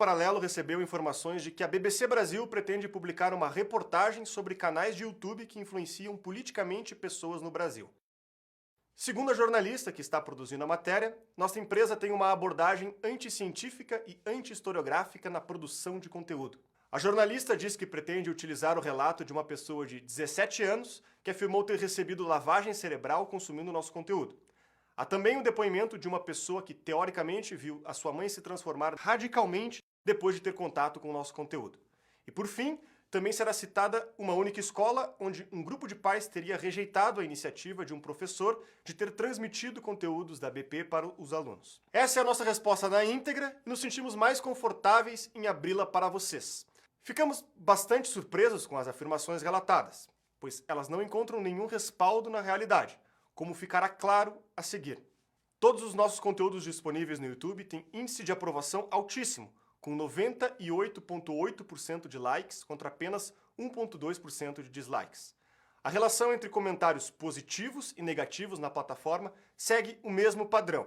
Paralelo recebeu informações de que a BBC Brasil pretende publicar uma reportagem sobre canais de YouTube que influenciam politicamente pessoas no Brasil. Segundo a jornalista que está produzindo a matéria, nossa empresa tem uma abordagem anticientífica e anti-historiográfica na produção de conteúdo. A jornalista diz que pretende utilizar o relato de uma pessoa de 17 anos que afirmou ter recebido lavagem cerebral consumindo nosso conteúdo. Há também um depoimento de uma pessoa que, teoricamente, viu a sua mãe se transformar radicalmente depois de ter contato com o nosso conteúdo. E, por fim, também será citada uma única escola onde um grupo de pais teria rejeitado a iniciativa de um professor de ter transmitido conteúdos da BP para os alunos. Essa é a nossa resposta na íntegra e nos sentimos mais confortáveis em abri-la para vocês. Ficamos bastante surpresos com as afirmações relatadas, pois elas não encontram nenhum respaldo na realidade, como ficará claro a seguir. Todos os nossos conteúdos disponíveis no YouTube têm índice de aprovação altíssimo, com 98,8% de likes contra apenas 1,2% de dislikes. A relação entre comentários positivos e negativos na plataforma segue o mesmo padrão,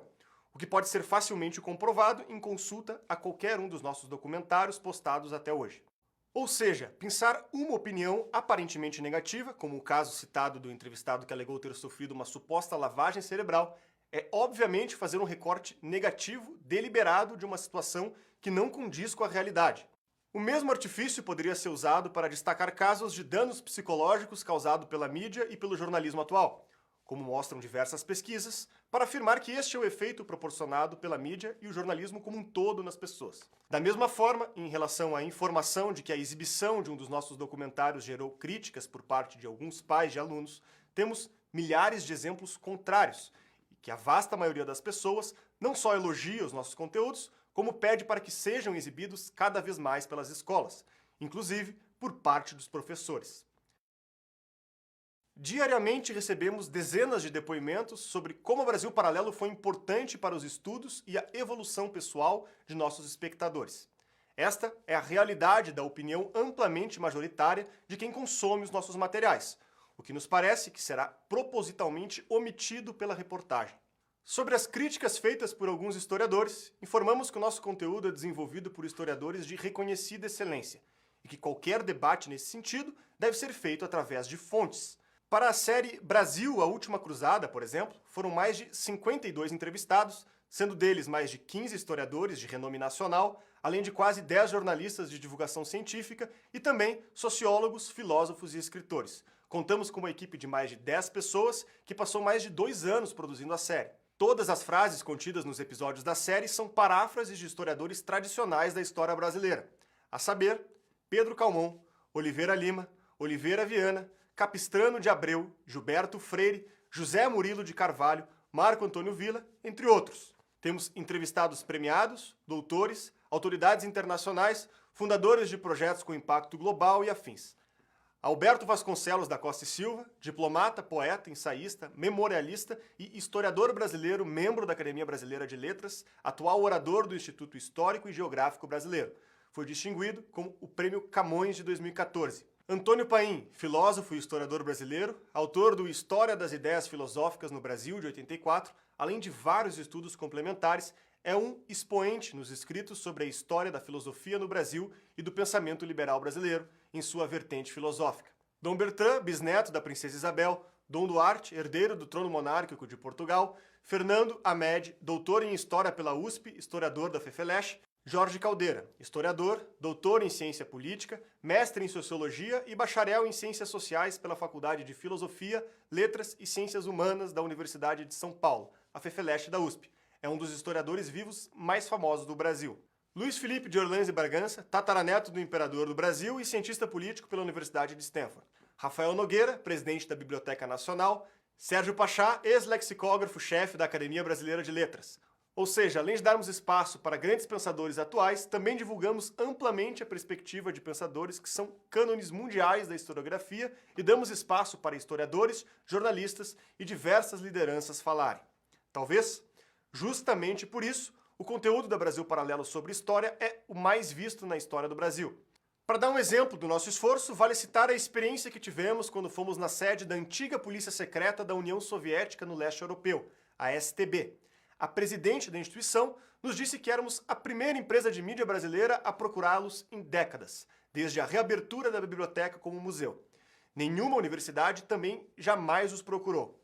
o que pode ser facilmente comprovado em consulta a qualquer um dos nossos documentários postados até hoje. Ou seja, pensar uma opinião aparentemente negativa, como o caso citado do entrevistado que alegou ter sofrido uma suposta lavagem cerebral, é obviamente fazer um recorte negativo deliberado de uma situação que não condiz com a realidade. O mesmo artifício poderia ser usado para destacar casos de danos psicológicos causados pela mídia e pelo jornalismo atual, como mostram diversas pesquisas, para afirmar que este é o efeito proporcionado pela mídia e o jornalismo como um todo nas pessoas. Da mesma forma, em relação à informação de que a exibição de um dos nossos documentários gerou críticas por parte de alguns pais de alunos, temos milhares de exemplos contrários, e que a vasta maioria das pessoas não só elogia os nossos conteúdos, como pede para que sejam exibidos cada vez mais pelas escolas, inclusive por parte dos professores. Diariamente recebemos dezenas de depoimentos sobre como o Brasil Paralelo foi importante para os estudos e a evolução pessoal de nossos espectadores. Esta é a realidade da opinião amplamente majoritária de quem consome os nossos materiais, o que nos parece que será propositalmente omitido pela reportagem. Sobre as críticas feitas por alguns historiadores, informamos que o nosso conteúdo é desenvolvido por historiadores de reconhecida excelência e que qualquer debate nesse sentido deve ser feito através de fontes. Para a série Brasil, a Última Cruzada, por exemplo, foram mais de 52 entrevistados, sendo deles mais de 15 historiadores de renome nacional, além de quase 10 jornalistas de divulgação científica e também sociólogos, filósofos e escritores. Contamos com uma equipe de mais de 10 pessoas que passou mais de 2 anos produzindo a série. Todas as frases contidas nos episódios da série são paráfrases de historiadores tradicionais da história brasileira, a saber, Pedro Calmon, Oliveira Lima, Oliveira Viana, Capistrano de Abreu, Gilberto Freire, José Murilo de Carvalho, Marco Antônio Villa, entre outros. Temos entrevistados premiados, doutores, autoridades internacionais, fundadores de projetos com impacto global e afins. Alberto Vasconcelos da Costa e Silva, diplomata, poeta, ensaísta, memorialista e historiador brasileiro, membro da Academia Brasileira de Letras, atual orador do Instituto Histórico e Geográfico Brasileiro. Foi distinguido com o Prêmio Camões de 2014. Antônio Paim, filósofo e historiador brasileiro, autor do História das Ideias Filosóficas no Brasil, de 84, além de vários estudos complementares, é um expoente nos escritos sobre a história da filosofia no Brasil e do pensamento liberal brasileiro, em sua vertente filosófica. Dom Bertrand, bisneto da princesa Isabel, Dom Duarte, herdeiro do trono monárquico de Portugal, Fernando Hamed, doutor em História pela USP, historiador da FEFELESH, Jorge Caldeira, historiador, doutor em Ciência Política, mestre em Sociologia e bacharel em Ciências Sociais pela Faculdade de Filosofia, Letras e Ciências Humanas da Universidade de São Paulo, a FEFELESH da USP. É um dos historiadores vivos mais famosos do Brasil. Luiz Felipe de Orleans e Bragança, tataraneto do imperador do Brasil e cientista político pela Universidade de Stanford. Rafael Nogueira, presidente da Biblioteca Nacional. Sérgio Pachá, ex-lexicógrafo-chefe da Academia Brasileira de Letras. Ou seja, além de darmos espaço para grandes pensadores atuais, também divulgamos amplamente a perspectiva de pensadores que são cânones mundiais da historiografia e damos espaço para historiadores, jornalistas e diversas lideranças falarem. Talvez, justamente por isso, o conteúdo da Brasil Paralelo sobre história é o mais visto na história do Brasil. Para dar um exemplo do nosso esforço, vale citar a experiência que tivemos quando fomos na sede da antiga Polícia Secreta da União Soviética no leste europeu, a STB. A presidente da instituição nos disse que éramos a primeira empresa de mídia brasileira a procurá-los em décadas, desde a reabertura da biblioteca como museu. Nenhuma universidade também jamais os procurou.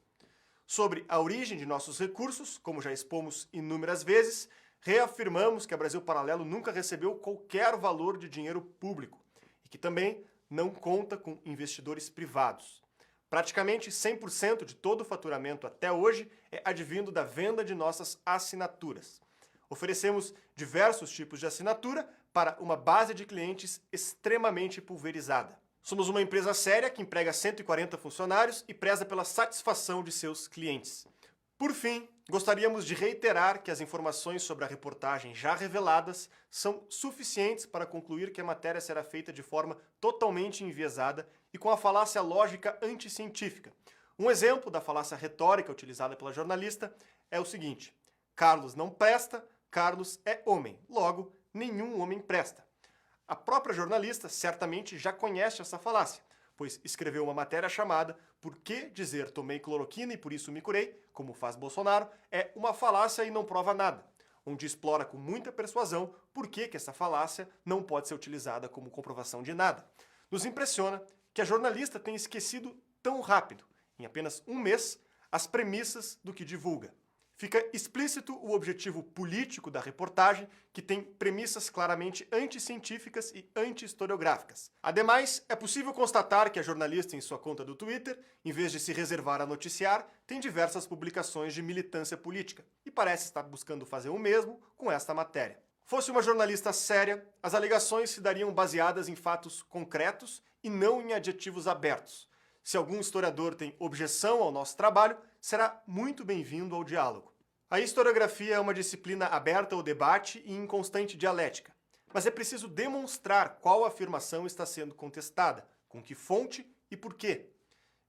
Sobre a origem de nossos recursos, como já expomos inúmeras vezes, reafirmamos que a Brasil Paralelo nunca recebeu qualquer valor de dinheiro público e que também não conta com investidores privados. Praticamente 100% de todo o faturamento até hoje é advindo da venda de nossas assinaturas. Oferecemos diversos tipos de assinatura para uma base de clientes extremamente pulverizada. Somos uma empresa séria que emprega 140 funcionários e preza pela satisfação de seus clientes. Por fim, gostaríamos de reiterar que as informações sobre a reportagem já reveladas são suficientes para concluir que a matéria será feita de forma totalmente enviesada e com a falácia lógica anticientífica. Um exemplo da falácia retórica utilizada pela jornalista é o seguinte: Carlos não presta, Carlos é homem, logo, nenhum homem presta. A própria jornalista certamente já conhece essa falácia, pois escreveu uma matéria chamada "Por que dizer tomei cloroquina e por isso me curei", como faz Bolsonaro, é uma falácia e não prova nada, onde explora com muita persuasão por que essa falácia não pode ser utilizada como comprovação de nada. Nos impressiona que a jornalista tenha esquecido tão rápido, em apenas um mês, as premissas do que divulga. Fica explícito o objetivo político da reportagem, que tem premissas claramente anticientíficas e anti-historiográficas. Ademais, é possível constatar que a jornalista, em sua conta do Twitter, em vez de se reservar a noticiar, tem diversas publicações de militância política, e parece estar buscando fazer o mesmo com esta matéria. Fosse uma jornalista séria, as alegações se dariam baseadas em fatos concretos e não em adjetivos abertos. Se algum historiador tem objeção ao nosso trabalho, será muito bem-vindo ao diálogo. A historiografia é uma disciplina aberta ao debate e em constante dialética, mas é preciso demonstrar qual afirmação está sendo contestada, com que fonte e por quê.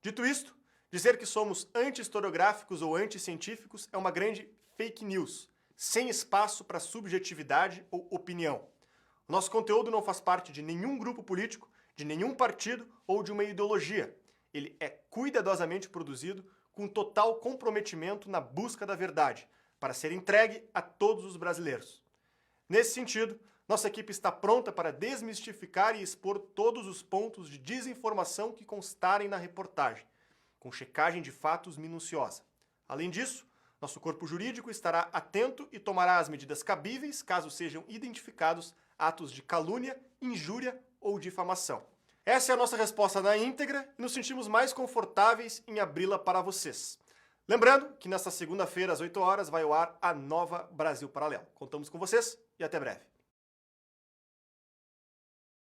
Dito isto, dizer que somos anti-historiográficos ou anti-científicos é uma grande fake news, sem espaço para subjetividade ou opinião. O nosso conteúdo não faz parte de nenhum grupo político, de nenhum partido ou de uma ideologia. Ele é cuidadosamente produzido com total comprometimento na busca da verdade, para ser entregue a todos os brasileiros. Nesse sentido, nossa equipe está pronta para desmistificar e expor todos os pontos de desinformação que constarem na reportagem, com checagem de fatos minuciosa. Além disso, nosso corpo jurídico estará atento e tomará as medidas cabíveis caso sejam identificados atos de calúnia, injúria ou difamação. Essa é a nossa resposta na íntegra e nos sentimos mais confortáveis em abri-la para vocês. Lembrando que nesta segunda-feira, às 8 horas, vai ao ar a nova Brasil Paralelo. Contamos com vocês e até breve.